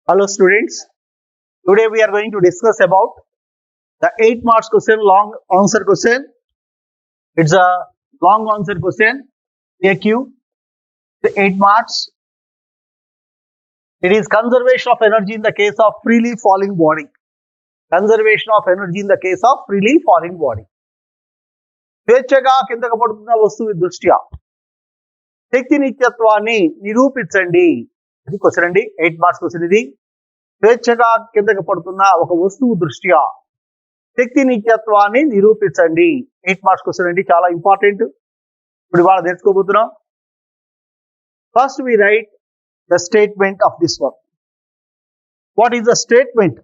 Hello students, today we are going to discuss about the 8 marks question, long answer question. It's a long answer question, AQ, the 8 marks. It is conservation of energy in the case of freely falling body. Conservation of energy in the case of freely falling body. స్వేచ్ఛగా కిందకు పడుతున్న వస్తువు దృష్ట్యా శక్తి నిత్యత్వాన్ని నిరూపించండి. ఇది question అండి, 8 marks question ఇది. స్వేచ్ఛగా కిందకి పడుతున్న ఒక వస్తువు దృష్ట్యా శక్తి నిత్యత్వాన్ని నిరూపించండి. 8 మార్క్స్ క్వశ్చన్ అండి, చాలా ఇంపార్టెంట్. ఇప్పుడు ఇవాళ నేర్చుకోబోతున్నాం. First we write the statement of this work. What is the statement?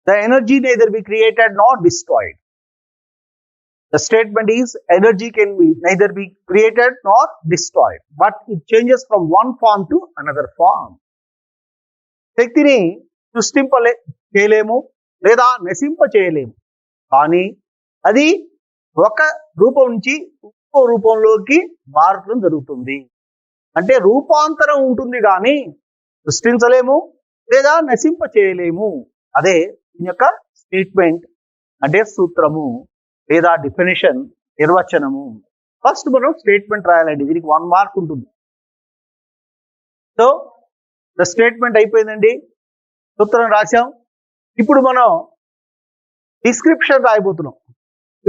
The energy neither be created nor destroyed. The statement is energy can be neither be created nor destroyed, but it changes from one form to another form. శక్తిని చేయలేము లేదా నశింప చేయలేము, కానీ అది ఒక రూపం నుంచి ఇంకో రూపంలోకి మారటం జరుగుతుంది. అంటే రూపాంతరం ఉంటుంది కానీ సృష్టించలేము లేదా నశింప చేయలేము. అదే దీని యొక్క స్టేట్మెంట్ అంటే సూత్రము లేదా డెఫినేషన్, నిర్వచనము. ఫస్ట్ మనం స్టేట్మెంట్ రాయాలండి, దీనికి 1 మార్క్ ఉంటుంది. సో ద స్టేట్మెంట్ అయిపోయిందండి, సూత్రం రాశాం. ఇప్పుడు మనం డిస్క్రిప్షన్ రాయబోతున్నాం.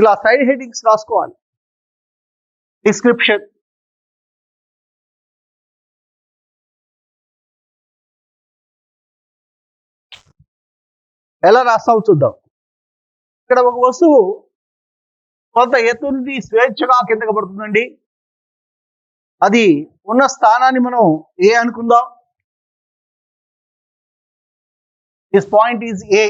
ఇలా సైడ్ హెడ్డింగ్స్ రాసుకోవాలి. డిస్క్రిప్షన్, ఎలా రాస్తామో చూద్దాం. ఇక్కడ ఒక వస్తువు కొంత ఎత్తు నుండి స్వేచ్ఛగా కిందకు పడుతుందండి. అది ఉన్న స్థానాన్ని మనం ఏ అనుకుందాం. This point is a.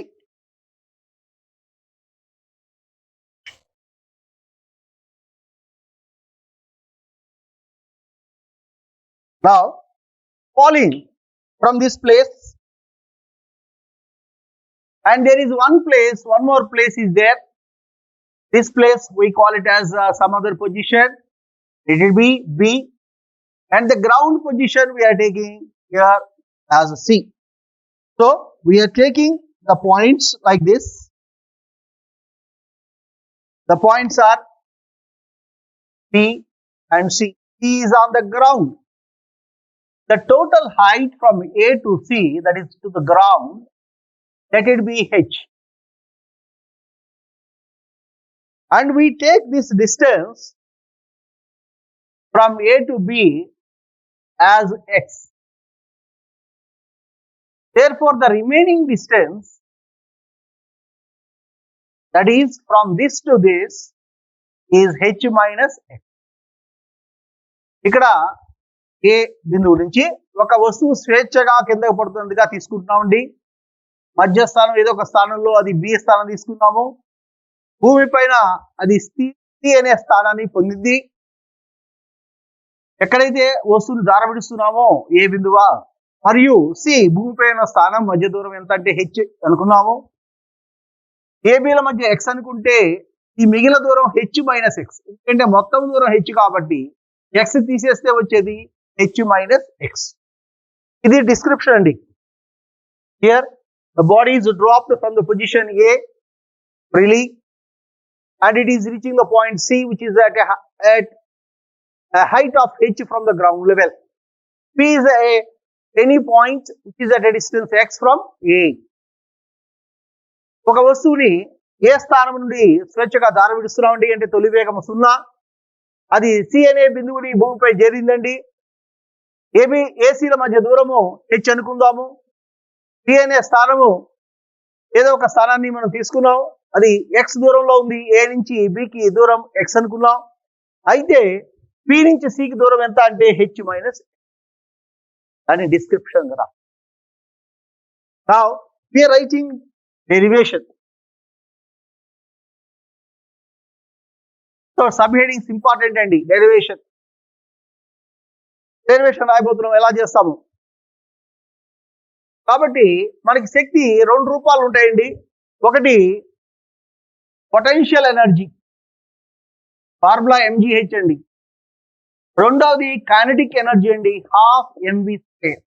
Now falling from this place, and there is one more place is there. This place we call it as some other position. It will be B, and the ground position we are taking here as a C. So we are taking the points like this. The points are B and C. C is on the ground. The total height from A to C, that is to the ground, let it be H. And we take this distance from A to B as X. Therefore, the remaining distance, that is from this to this, is H minus X. ఇక్కడ ఏ బిందువు నుంచి ఒక వస్తువు స్వేచ్ఛగా కిందకు పడుతుందిగా తీసుకుంటున్నామండి. మధ్యస్థానం ఏదో ఒక స్థానంలో అది బి స్థానం తీసుకున్నాము. భూమి పైన అది స్థితి అనే స్థానాన్ని పొందింది. ఎక్కడైతే వస్తువుని దారవిడుస్తున్నామో ఏ బిందువా, మరియు సి భూమిపై ఉన్న స్థానం మధ్య దూరం ఎంత అంటే హెచ్ అనుకున్నాము. ఏబీల మధ్య ఎక్స్ అనుకుంటే ఈ మిగిలిన దూరం హెచ్ మైనస్ ఎక్స్, ఎందుకంటే మొత్తం దూరం హెచ్ కాబట్టి ఎక్స్ తీసేస్తే వచ్చేది హెచ్ మైనస్ ఎక్స్. ఇది డిస్క్రిప్షన్ అండి. Here the body is dropped from the position A freely and it is reaching the point C, which is at a height of H from the ground level. P is any point which is at a distance X from A. ఒక వస్తువుని ఏ స్థానం నుండి స్వేచ్ఛగా దారవిడుస్తున్నామండి అంటే తొలి వేగం 0. అది C అనే బిందువుని భూమిపై చేరిందండి. ఏసీల మధ్య దూరము హెచ్ అనుకుందాము. పి అనే స్థానము ఏదో ఒక స్థానాన్ని మనం తీసుకున్నాం, అది ఎక్స్ దూరంలో ఉంది. ఏ నుంచి బికి దూరం ఎక్స్ అనుకున్నాం. అయితే పి నుంచి సికి దూరం ఎంత అంటే హెచ్ మైనస్ అని డిస్క్రిప్షన్ కదా. Now we are writing derivation. So sub headings important అండి. డెరివేషన్ రాయబోతున్నాం, ఎలా చేస్తాము. కాబట్టి మనకి శక్తి 2 రూపాలు ఉంటాయండి. ఒకటి పొటెన్షియల్ ఎనర్జీ, ఫార్ములా ఎంజీహెచ్ అండి. రెండవది కైనటిక్ ఎనర్జీ అండి, హాఫ్ ఎంవి స్క్వేర్.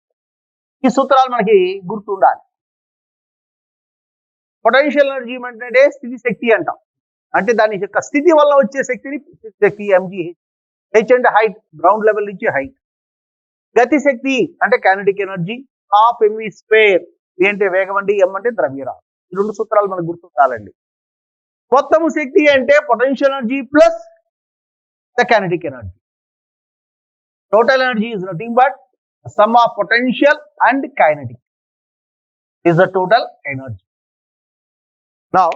ఈ సూత్రాలు మనకి గుర్తుండాలి. పొటెన్షియల్ ఎనర్జీ అంటే స్థితి శక్తి అంటాం, అంటే దాని యొక్క స్థితి వల్ల వచ్చే శక్తిని స్థితి శక్తి ఎంజీహెచ్. హెచ్ అంటే హైట్, గ్రౌండ్ లెవెల్ నుంచి హైట్. గతి శక్తి అంటే kinetic energy, half MV square. ఏ అంటే వేగం అండి, ఎం అంటే ద్రవ్యరాశి. ఈ రెండు సూత్రాలు మనకు గుర్తుండాలండి. మొత్తము శక్తి అంటే potential energy plus the kinetic energy. Total energy is nothing but sum of potential and kinetic is the total energy. Now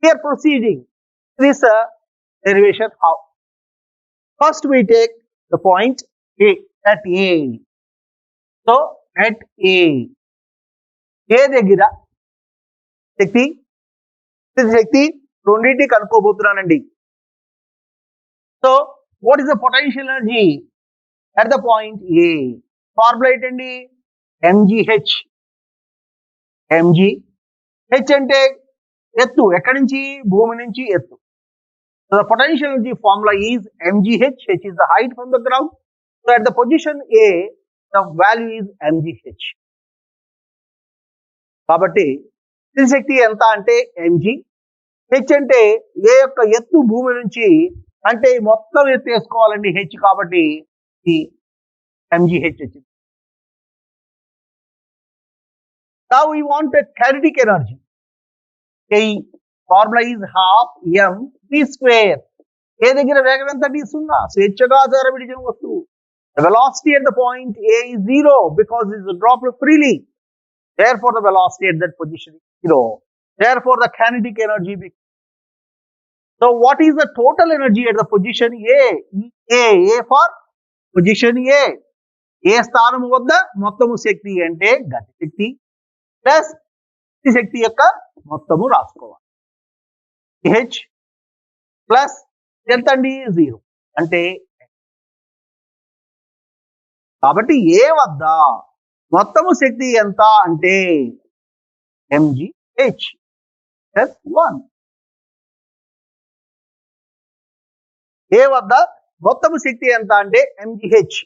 we are proceeding this derivation. How? First we take the point A at A. So at A దగ్గర శక్తి శక్తి రెండింటి కనుక్కోబోతున్నానండి. So what is the potential energy at the point A? Formula ఏంటండి, mgh. mgh అంటే ఎత్తు, ఎక్కడి నుంచి, భూమి నుంచి ఎత్తు. So the potential energy formula is mgh. H is the height from the ground. So at the position A the value is mgh. కాబట్టి స్థితి శక్తి ఎంత అంటే mg. h అంటే ఏ యొక్క ఎత్తు భూమి నుంచి, అంటే మొత్తం ఎత్తు వేసుకోవాలండి హెచ్, కాబట్టి ఈ mgh వచ్చింది. Now we want a kinetic energy. A formula is half mv square. ఏ దగ్గర వేగం ఎంత అంటే 0. స్వేచ్ఛగా విడిచిన వస్తువు. The velocity at the point A is 0 because it is dropped freely. Therefore the velocity at that position is 0. Therefore the kinetic energy becomes. So what is the total energy at the position A? A for position A. ఏ స్థానము వద్ద మొత్తము శక్తి అంటే గతి శక్తి plus స్థితి శక్తి యొక్క మొత్తము రాసుకోవాలి. H plus ఎంత అండి, 0 అంటే. కాబట్టి ఏ వద్ద మొత్తము శక్తి ఎంత అంటే mgh ప్లస్ 1. ఏ వద్ద మొత్తము శక్తి ఎంత అంటే mgh.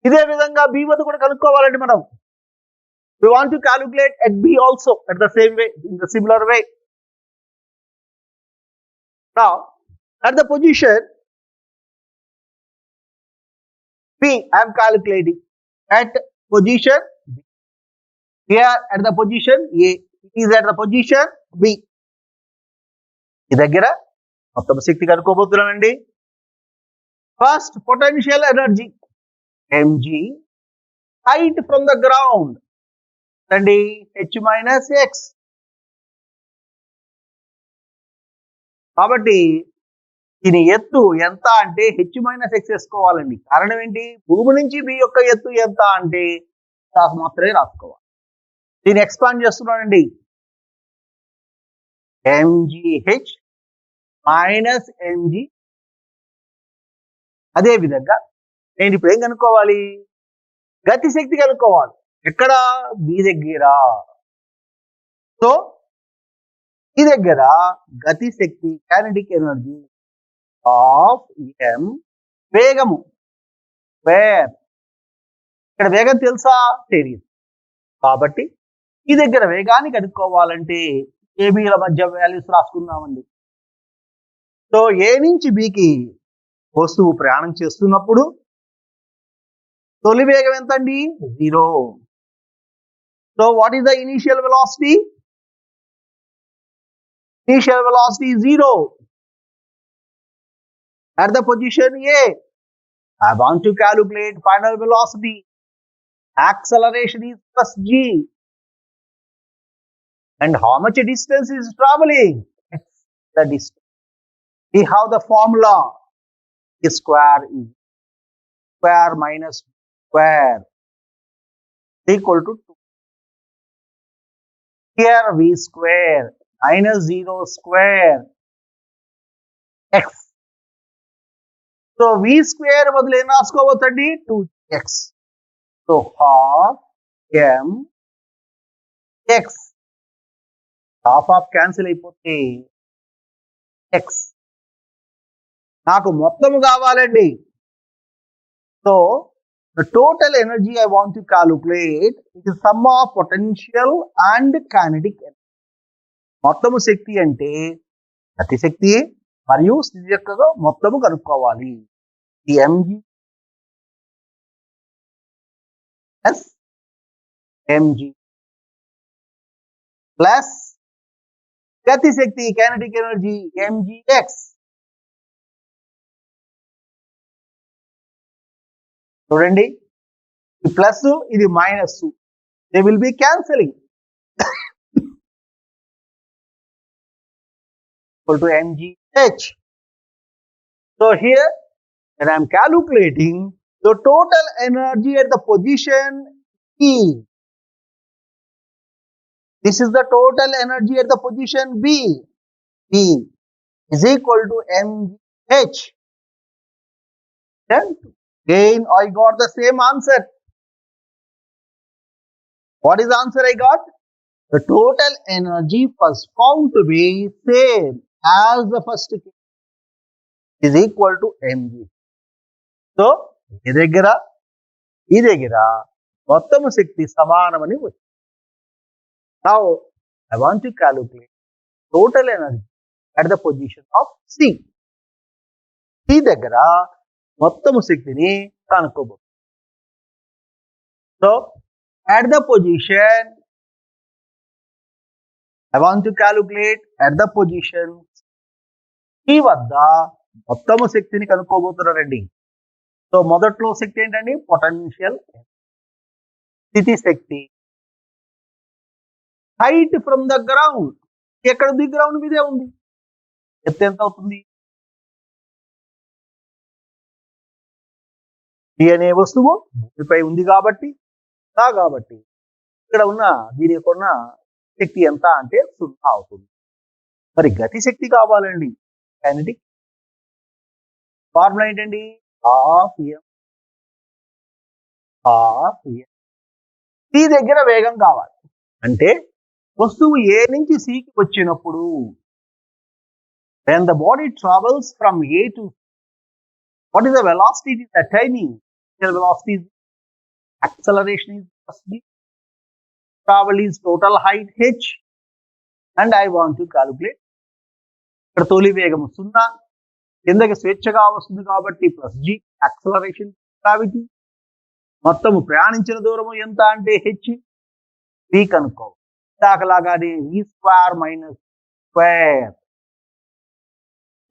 ఇదే విధంగా బి వద్ద కూడా కనుక్కోవాలండి మనం. We want to calculate at B also at the same way, in the similar way. Now at the position B I am calculating at position B. Here at the position A, it is at the position B. ఈ దగ్గర మొత్తం శక్తి కనుక్కోబోతున్నానండి. First potential energy mg, height from the ground అండి h minus x. కాబట్టి దీని ఎత్తు ఎంత అంటే h minus x వేసుకోవాలండి. కారణం ఏంటి, భూమి నుంచి B యొక్క ఎత్తు ఎంత అంటే మాత్రమే రాసుకోవాలి. దీన్ని ఎక్స్పాండ్ చేస్తున్నానండి, mgh minus mg. అదే విధంగా నేను ఇప్పుడు ఏం కనుక్కోవాలి, గతి శక్తి కనుక్కోవాలి. ఎక్కడ, బి దగ్గర. సో ఈ దగ్గర గతి శక్తి కైనెటిక్ ఎనర్జీ ఆఫ్ ఎం, వేగము స్క్వేర్. ఇక్కడ వేగం తెలుసా, తెలియదు. కాబట్టి ఈ దగ్గర వేగాన్ని కనుక్కోవాలంటే ఏబీల మధ్య వాల్యూస్ రాసుకుందామండి. సో ఏ నుంచి బికి వస్తువు ప్రయాణం చేస్తున్నప్పుడు తొలి వేగం ఎంత అండి, 0. So what is the initial velocity? Initial velocity is 0 at the position A. I want to calculate final velocity. Acceleration is plus g. And how much distance is traveling? It's the distance. We have the formula. A square is square minus square equal to 2. Here v square minus 0 square x. So v square బదులు ఏం రాసుకోవచ్చండి, 2x. So half m x. half cancel అయిపోతే X. నాకు మొత్తము కావాలండి. So the total energy I want to calculate is sum of potential and kinetic energy. మొత్తము శక్తి అంటే గతి శక్తి మరియు స్థితి యొక్క మొత్తము కనుక్కోవాలి. ఈ mg plus mg ప్లస్ గతి శక్తి kinetic energy mgx. చూడండి, ఈ ప్లస్ ఇది minus, they will be cancelling. equal to mgh. So here when I am calculating the total energy at the position E, this is the total energy at the position B. B is equal to mgh. Then again I got the same answer. What is the answer I got? The total energy was found to be same as the first case, is equal to mg. So ఈ దగ్గర మొత్తము శక్తి సమానమని వచ్చింది. Now I want to calculate total energy at the position of C. ఈ దగ్గర మొత్తము శక్తిని కనుక్కోబోతుంది. So at the position I want to calculate at the position ఈ వద్ద మొత్తము శక్తిని కనుక్కోబోతున్నారండి. సో మొదట్లో శక్తి ఏంటండి? పొటెన్షియల్. స్థితి శక్తి. Height from the ground. ఎక్కడ ఉంది? గ్రౌండ్ మీదే ఉంది. ఎత్తు ఎంత అవుతుంది? ఈ అనే వస్తువు భూమిపై ఉంది కాబట్టి ఇక్కడ ఉన్న దీని యొక్క ఉన్న శక్తి ఎంత అంటే 0 అవుతుంది. మరి గతి శక్తి కావాలండి. కైనెటిక్ ఫార్ములా ఏంటండి? Half m. సి దగ్గర వేగం కావాలి అంటే వస్తువు ఏ నుంచి సికి వచ్చినప్పుడు when the body travels from A to C, what is the velocity it is attaining? The velocity is acceleration is v, travel is total height h, and I want to calculate. ఇక్కడ తొలి వేగం 0, కిందకి స్వేచ్ఛగా వస్తుంది కాబట్టి plus g, acceleration gravity. మొత్తము ప్రయాణించిన దూరము ఎంత అంటే h, v కనుక్కోవాలి. దాకలాగానే v square minus square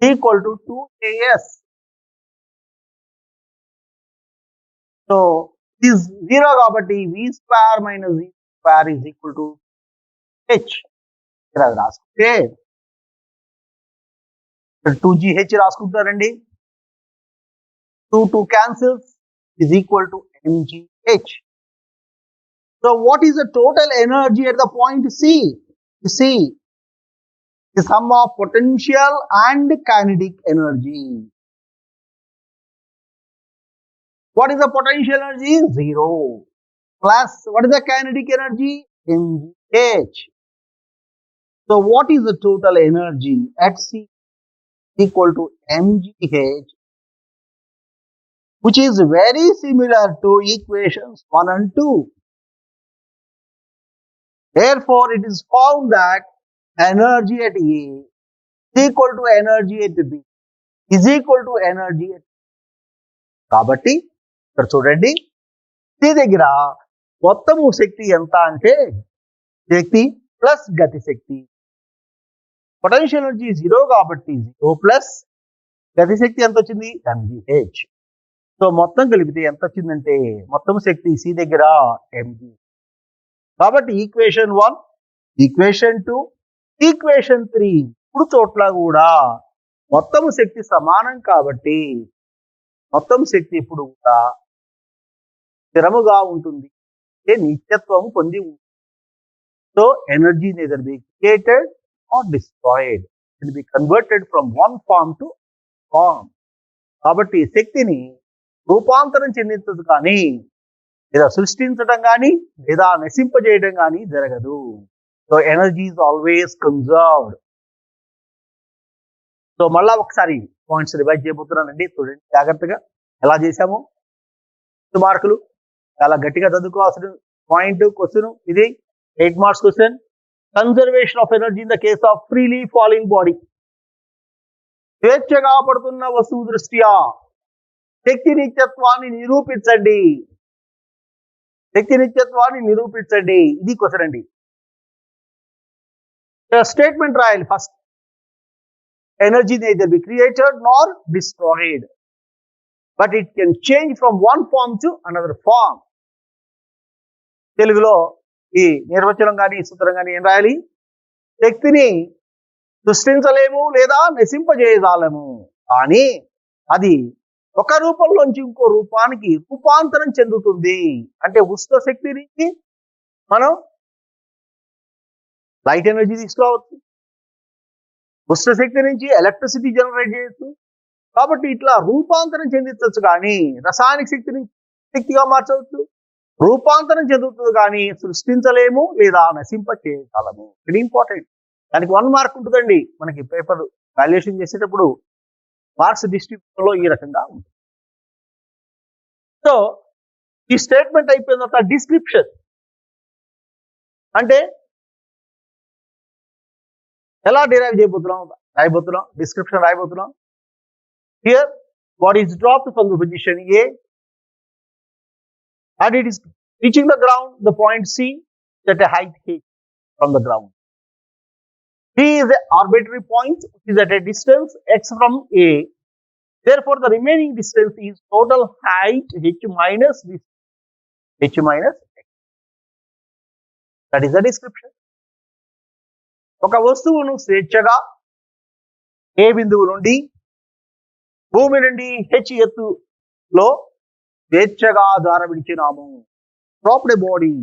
equal to 2as. So ఇది 0 కాబట్టి v square minus v square is equal to h. ఇక్కడ రాసుకుంటే 2gh రాసుకుంటారండి. 2 cancels is equal to mgh. So what is the total energy at the point C? You see, the sum of potential and kinetic energy. What is the potential energy? 0. Plus what is the kinetic energy? mgh. So what is the total energy at C? Equal to mgh, which is very similar to equations 1 and 2. Therefore, it is found that energy at A is equal to energy at B is equal to energy at. కాబట్టి ఇక్కడ చూడండి, ఈ దగ్గర మొత్తము శక్తి ఎంత అంటే శక్తి plus గతి శక్తి. Potential energy 0 కాబట్టి 0 ప్లస్ గతి శక్తి ఎంత వచ్చింది? mgh. సో మొత్తం కలిపితే ఎంత వచ్చిందంటే మొత్తం శక్తి సి దగ్గర mg. కాబట్టి ఈక్వేషన్ 1, ఈక్వేషన్ 2, ఈక్వేషన్ 3 ఇప్పుడు చోట్ల కూడా మొత్తం శక్తి సమానం కాబట్టి మొత్తం శక్తి ఇప్పుడు కూడా స్థిరముగా ఉంటుంది, నిత్యత్వం పొంది ఉంటుంది. So energy neither be created or destroyed, it will be converted from one form to form. కాబట్టి శక్తిని రూపాంతరం చెందించదు కానీ లేదా సృష్టించడం కానీ లేదా నశింపజేయడం కానీ జరగదు. So energy is always conserved. So మళ్ళా ఒకసారి పాయింట్స్ రివైజ్ చేయబోతున్నానండి, చూడండి జాగ్రత్తగా ఎలా చేశాము. మార్కులు చాలా గట్టిగా చదువుకోవాల్సిన పాయింట్ క్వశ్చన్ ఇది. 8 marks question. Conservation of energy in the case of freely falling body. స్వేచ్ఛగా పడుతున్న వస్తువు దృష్ట్యా శక్తి నిత్యత్వాన్ని నిరూపించండి. శక్తి నిత్యత్వాన్ని నిరూపించండి, ఇది క్వశ్చన్ అండి. స్టేట్మెంట్ రాయాలి first. Energy neither be created nor destroyed, but it can change from one form to another form. తెలుగులో ఈ నిర్వచనం కానీ సూత్రం కానీ ఏం రాయాలి? శక్తిని సృష్టించలేము లేదా నశింపజేయజాలము, కానీ అది ఒక రూపంలోంచి ఇంకో రూపానికి రూపాంతరం చెందుతుంది. అంటే ఉష్ణ శక్తి నుంచి మనం లైట్ ఎనర్జీ తీసుకురావచ్చు, ఉష్ణ శక్తి నుంచి ఎలక్ట్రిసిటీ జనరేట్ చేయొచ్చు. కాబట్టి ఇట్లా రూపాంతరం చెందించవచ్చు, కానీ రసాయనిక శక్తిని శక్తిగా మార్చవచ్చు. రూపాంతరం చెందుతుంది కానీ సృష్టించలేము లేదా నశింప చేయగలము. Very important. దానికి 1 మార్క్ ఉంటుందండి. మనకి పేపర్ వాల్యుయేషన్ చేసేటప్పుడు మార్క్స్ డిస్ట్రిబ్యూషన్ లో ఈ రకంగా ఉంటుంది. సో ఈ స్టేట్మెంట్ అయిపోయిన తర్వాత డిస్క్రిప్షన్ అంటే ఎలా డిరైవ్ చేయబోతున్నాం, రాయబోతున్నాం, డిస్క్రిప్షన్ రాయబోతున్నాం. Here body is dropped from the position A and it is reaching the ground, the point C at a height h from the ground. B is an arbitrary point which is at a distance x from A. Therefore, the remaining distance is total height h minus this h minus x. That is the description. ఒక వస్తువును స్వేచ్ఛగా ఏ బిందువు నుండి భూమి నుండి h ఎత్తులో స్వేచ్ఛగా జార విడిచినాము. Dropped a body,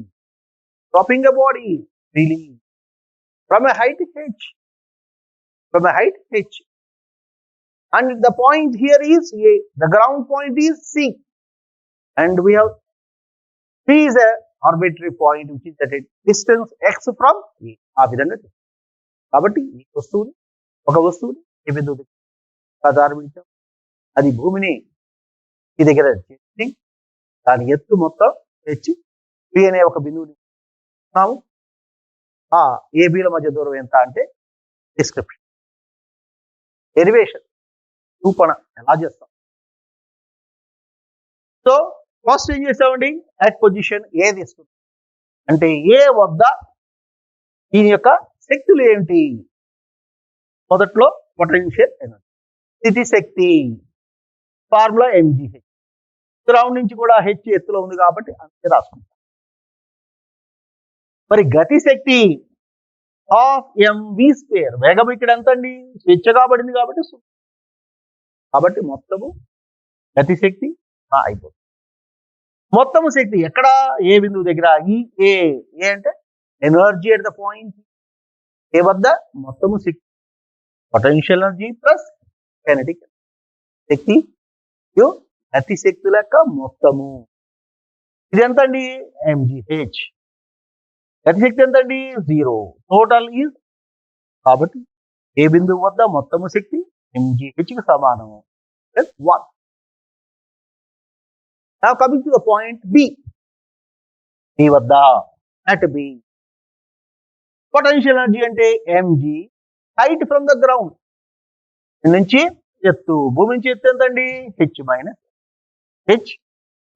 dropping a body really from a height h, from a height h, and the point here is A, the ground point is C, and we have C is a arbitrary point which is at a distance x from A. ఆ విధంగా కాబట్టి ఈ వస్తువుని ఒక వస్తువుని ఏ బిందువు జార విడిచాం, అది భూమిని ఈ దగ్గర చేసి దాని ఎత్తు మొత్తం తెచ్చి బి అనే ఒక బిందువుని ఉన్నాము. ఆ ఏబీల మధ్య దూరం ఎంత అంటే డిస్క్రిప్షన్. డెరివేషన్ రూపణ ఎలా చేస్తాం? సో ఫస్ట్ ఏం చేస్తామండి, అట్ పొజిషన్ ఏ తీసుకుంటాం. అంటే ఏ వద్ద దీని యొక్క శక్తులు ఏమిటి? మొదట్లో పొటెన్షియల్ ఎనర్జీ, స్థితి శక్తి, ఫార్ములా mgh. గ్రౌండ్ నుంచి కూడా హెచ్ ఎత్తులో ఉంది కాబట్టి అంతే రాసుకుంటాం. మరి గతి శక్తి హాఫ్ mv². వేగం ఇక్కడ ఎంత అండి? స్వేచ్ఛగా పడింది కాబట్టి కాబట్టి మొత్తము గతి శక్తి అయిపోతుంది. మొత్తము శక్తి ఎక్కడ? ఏ బిందువు దగ్గర. ఈ ఏ అంటే ఎనర్జీ ఎట్ ద పాయింట్ ఏ వద్ద మొత్తము శక్తి, పొటెన్షియల్ ఎనర్జీ ప్లస్ కైనెటిక్ శక్తి, గతి శక్తి లెక్క మొత్తము. ఇది ఎంత అండి? mgh. గతి శక్తి ఎంత అండి? 0. టోటల్ ఈజ్, కాబట్టి ఏ బిందువు వద్ద మొత్తము శక్తి mgh కి సమానము plus 1. Now coming to the point B. B వద్ద at B పొటెన్షియల్ ఎనర్జీ అంటే mg, height from the ground నుంచి ఎత్తు, భూమి నుంచి ఎత్తు ఎంత అండి? h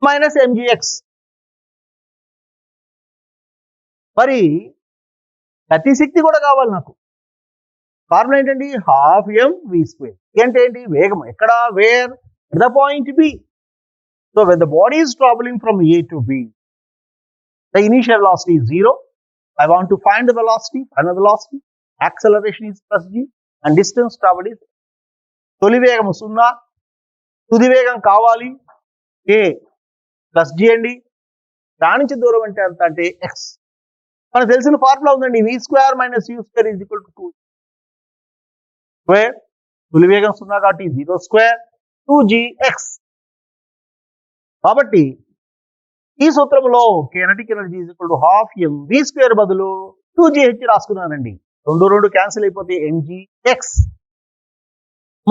minus mgx. మరి గతి శక్తి కూడా కావాలి నాకు. ఫార్ములా ఏంటండి? Half mv². అంటే ఏంటి? వేగం ఎక్కడ? Where? The point B. So when the body is traveling from A to B, the initial velocity is 0. I want to find the velocity, final velocity. Acceleration is plus g and distance traveled is. తొలి వేగం 0, తుది వేగం కావాలి a plus g అండి. దాని నుంచి దూరం అంటే ఎంత అంటే x. మనకు తెలిసిన ఫార్ములా ఉందండి, v² minus u² is equal to 2 square. తొలి వేగం 0 కాబట్టి 0² 2gx. కాబట్టి ఈ సూత్రంలో kinetic energy is equal to half mv² బదులు 2gh రాసుకున్నానండి. 2 క్యాన్సిల్ అయిపోతే mgx.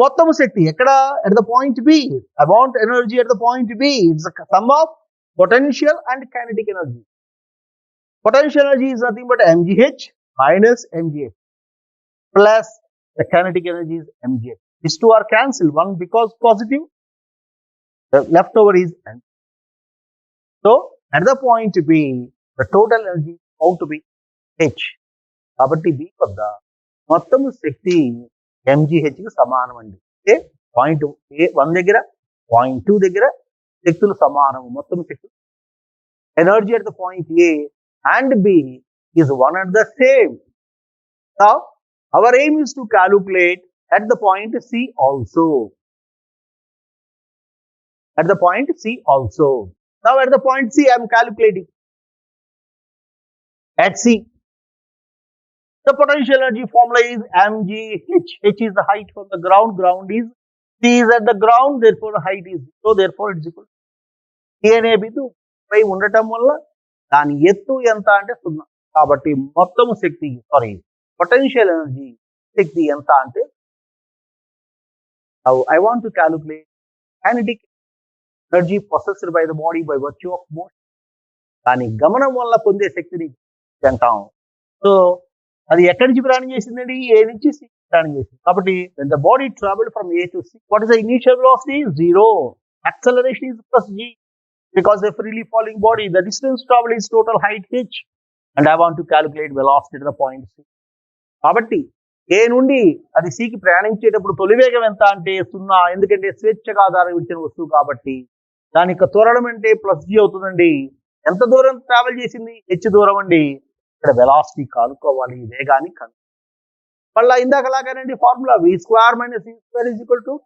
మొత్తము శక్తి ఎక్కడ at the point B. I want energy at the point B. It's a sum of potential and kinetic energy. Potential energy is nothing but mgh minus mgh plus the kinetic energy is mgh. These two are cancelled. One because positive, the leftover is n. So at the point B, the total energy is found to be h. కాబట్టి B వద్ద మొత్తము శక్తి mgh కి సమానం అండి. అంటే point A1 దగ్గర point 2 దగ్గర శక్తులు సమానం. మొత్తం శక్తులు energy at the point A and B is one and the same. Now our aim is to calculate at the point C also. At the point C also. Now at the point C I am calculating. At C, the potential energy formula is mgh. H is the height from the ground. Ground is C is at the ground. Therefore, the height is 0. Therefore, it's equal to A అనే బిందు పై ఉండటం వల్ల దాని ఎత్తు ఎంత అంటే 0. కాబట్టి మొత్తం శక్తి potential energy శక్తి ఎంత అంటే I want to calculate kinetic energy possessed by the body by virtue of motion. దాని గమనం వల్ల పొందే శక్తిని అంటాం. సో అది ఎక్కడి నుంచి ప్రయాణం చేసిందండి? ఏ నుంచి సి ప్రయాణం చేసింది. కాబట్టి when the body traveled from A to C, what is the initial velocity? 0. Acceleration is plus g. Because a freely falling body, the distance traveled is total height h, and I want to calculate velocity at the point C. కాబట్టి ఏ నుండి అది C కి ప్రయాణించేటప్పుడు తొలి వేగం ఎంత అంటే 0. ఎందుకంటే స్వేచ్ఛగా ఆధారపడిన వస్తువు కాబట్టి దాని యొక్క త్వరణం అంటే ప్లస్ g అవుతుందండి. ఎంత దూరం ట్రావెల్ చేసింది? h దూరం అండి. ఇక్కడ వెలాసిటీ కనుక్కోవాలి, వేగాన్ని మళ్ళీ ఇందాకలాగానండి ఫార్ములా v² - c² = 2.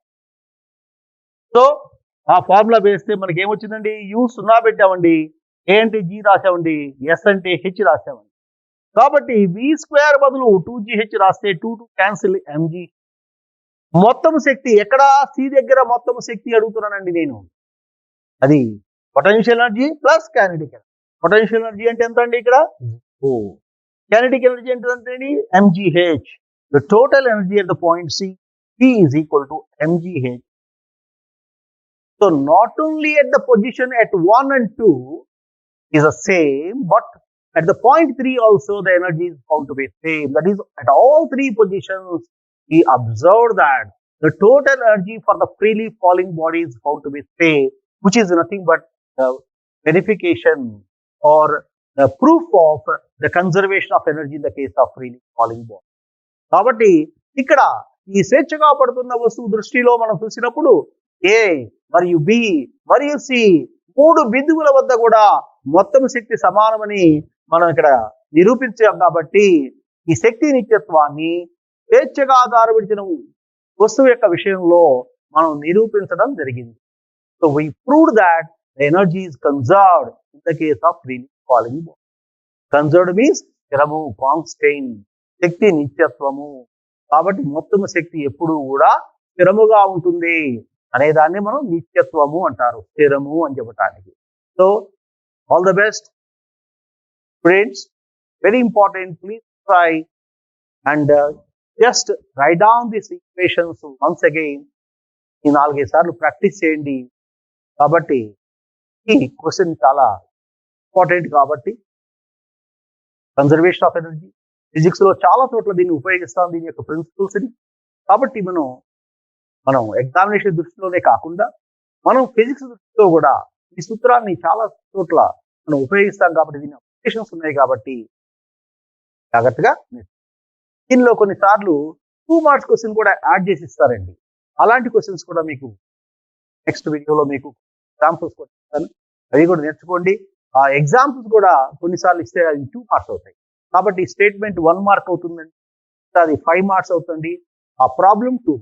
సో ఆ ఫార్ములా వేస్తే మనకి ఏమొచ్చిందండి? u 0 పెట్టామండి, a అంటే g రాసామండి, s అంటే h రాసామండి. కాబట్టి v² బదులు 2gh రాస్తే 2 క్యాన్సిల్ mg. మొత్తం శక్తి ఎక్కడ? సి దగ్గర మొత్తం శక్తి అడుగుతున్నానండి నేను. అది potential energy plus kinetic energy. Potential energy అంటే ఎంత అండి? ఇక్కడ kinetic energy అంటే mgh. The total energy at the point C is equal to mgh. So not only at the position at 1 and 2 is the same, but at the point 3 also the energy is found to be same. That is, at all three positions we observed that the total energy for the freely falling body is found to be same, which is nothing but the verification or the proof of the conservation of energy in the case of freely falling body. కాబట్టి ఇక్కడ ఈ స్వేచ్ఛగా పడుతున్న వస్తువు దృష్టిలో మనం చూసినప్పుడు A మరియు B మరియు C 3 బిందువుల వద్ద కూడా మొత్తం శక్తి సమానమని మనం ఇక్కడ నిరూపించాం. కాబట్టి ఈ శక్తి నిత్యత్వాన్ని స్వేచ్ఛగా ఆధారపడిన వస్తువు యొక్క విషయంలో మనం నిరూపించడం జరిగింది. So we proved that the energy is conserved in the case of freely falling body. Conserved means స్థిరము, కాన్స్టెంట్, శక్తి నిత్యత్వము. కాబట్టి మొత్తం శక్తి ఎప్పుడు కూడా స్థిరముగా ఉంటుంది అనే దాన్ని మనం నిత్యత్వము అంటారు, స్థిరము అని చెప్పడానికి. So all the best friends. Very important. Please try and just right down this equations once again. ఈ 4-5 సార్లు ప్రాక్టీస్ చేయండి. కాబట్టి ఈ క్వశ్చన్ చాలా ఇంపార్టెంట్. కాబట్టి కన్జర్వేషన్ ఆఫ్ ఎనర్జీ ఫిజిక్స్ లో చాలా చోట్ల దీన్ని ఉపయోగిస్తాం, దీని యొక్క ప్రిన్సిపల్స్ ని. కాబట్టి మనం ఎగ్జామినేషన్ దృష్టిలోనే కాకుండా మనం ఫిజిక్స్ దృష్టిలో కూడా ఈ సూత్రాన్ని చాలా చోట్ల మనం ఉపయోగిస్తాం. కాబట్టి దీని అప్లికేషన్స్ ఉన్నాయి. కాబట్టి జాగ్రత్తగా దీనిలో కొన్నిసార్లు 2 మార్క్స్ క్వశ్చన్ కూడా యాడ్ చేసి ఇస్తారండి. అలాంటి క్వశ్చన్స్ కూడా మీకు నెక్స్ట్ వీడియోలో మీకు ఎగ్జాంపుల్స్ కూడా ఇస్తాను. అవి కూడా నేర్చుకోండి. ఆ ఎగ్జాంపుల్స్ కూడా కొన్నిసార్లు ఇస్తే అది 2 మార్క్స్ అవుతాయి. కాబట్టి స్టేట్మెంట్ 1 మార్క్ అవుతుందండి, అది 5 మార్క్స్ అవుతుంది. ఆ ప్రాబ్లం 2.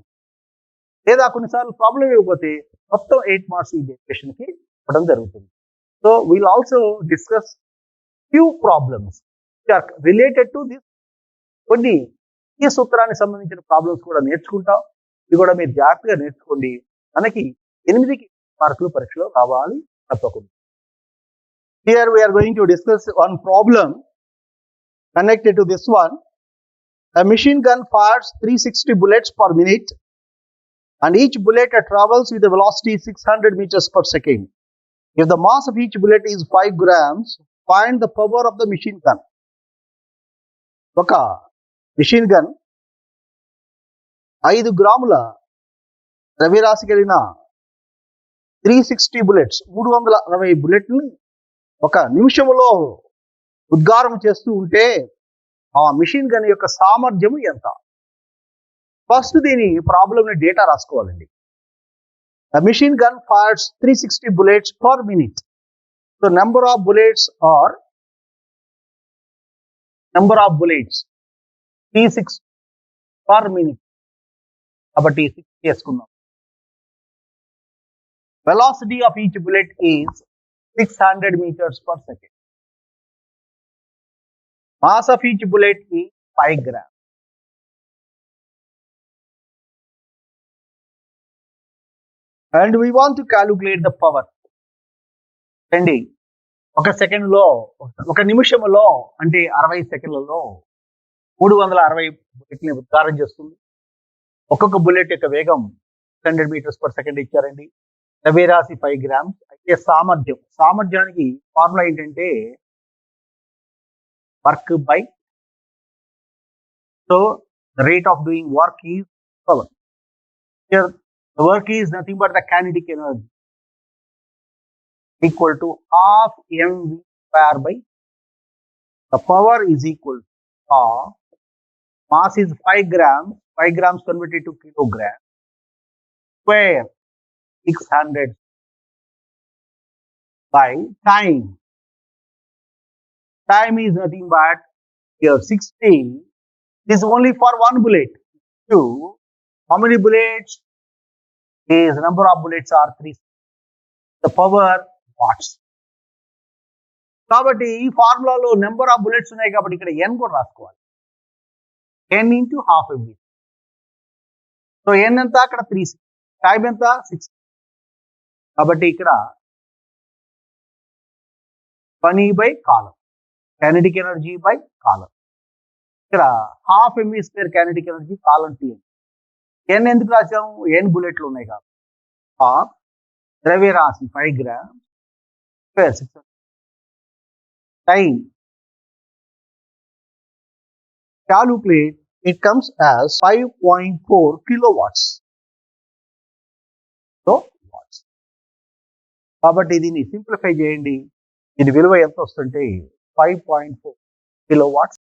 లేదా కొన్నిసార్లు ప్రాబ్లం ఇవ్వకపోతే మొత్తం 8 మార్క్స్ ఈ డెఫినేషన్ కి ఇవ్వడం జరుగుతుంది. So will also discuss few problems related to this. కొన్ని ఈ సూత్రానికి సంబంధించిన ప్రాబ్లమ్స్ కూడా నేర్చుకుంటాం. ఇవి కూడా మీరు జాగ్రత్తగా నేర్చుకోండి. మనకి 8 మార్కులు పరీక్షలో రావాలి తప్పకుండా. Here we are going to discuss one problem connected to this one. A machine gun fires 360 bullets per minute and each bullet travels with a velocity 600 meters per second. If the mass of each bullet is 5 grams, find the power of the machine gun. ఒక machine gun 5 గ్రాముల ద్రవ్యరాశి కలిగిన 360 bullets 360 బుల్లెట్ని ఒక నిమిషంలో ఉద్గారం చేస్తూ ఉంటే ఆ machine gun యొక్క సామర్థ్యం ఎంత? ఫస్ట్ దీని ప్రాబ్లమ్ డేటా రాసుకోవాలండి. The machine gun fires 360 bullets per minute. So number of bullets 360 per minute. కాబట్టి 6 చేసుకుందాం. Velocity of each bullet is 600 meters per second. Mass of each bullet is 5 grams. And we want to calculate the power. అండి ఒక సెకండ్లో ఒక నిమిషంలో అంటే 60 సెకండ్లలో 360 బుల్లెట్ని ఉద్గారం చేస్తుంది. ఒక్కొక్క బుల్లెట్ యొక్క వేగం 100 మీటర్స్ పర్ సెకండ్ ఇచ్చారండి. ద్రవ్యరాశి 5 గ్రామ్స్. అయితే సామర్థ్యానికి ఫార్ములా ఏంటంటే work by, so the rate of doing work is power. The work is nothing but the kinetic energy equal to half mv square by the power is equal to half. Mass is 5 grams. 5 grams converted to kilogram square 600 by time. Time is nothing but here 60 is only for one bullet. 2. How many bullets? Is number of bullets are 3. The power watts. కాబట్టి ఈ ఫార్ములాలో number of bullets ఉన్నాయి కాబట్టి ఇక్కడ n కూడా రాసుకోవాలి. n into half mv. So n ఎంత? అక్కడ 3. Time ఎంత? 6. కాబట్టి ఇక్కడ పని బై కాలం, కైనెటిక్ ఎనర్జీ బై కాలం. ఇక్కడ half MV square kinetic energy, కాలం టీ. n ఎందుకు రాసాము? n బుల్లెట్లు ఉన్నాయి కాబట్టి. ద్రవ్యరాశి 5 grams square 600. Time calculate, it comes as 5.4 kilowatts. So watts. కాబట్టి దీన్ని సింప్లిఫై చేయండి. దీని విలువ ఎంత వస్తుంటే 5.4 కిలోవాట్స్.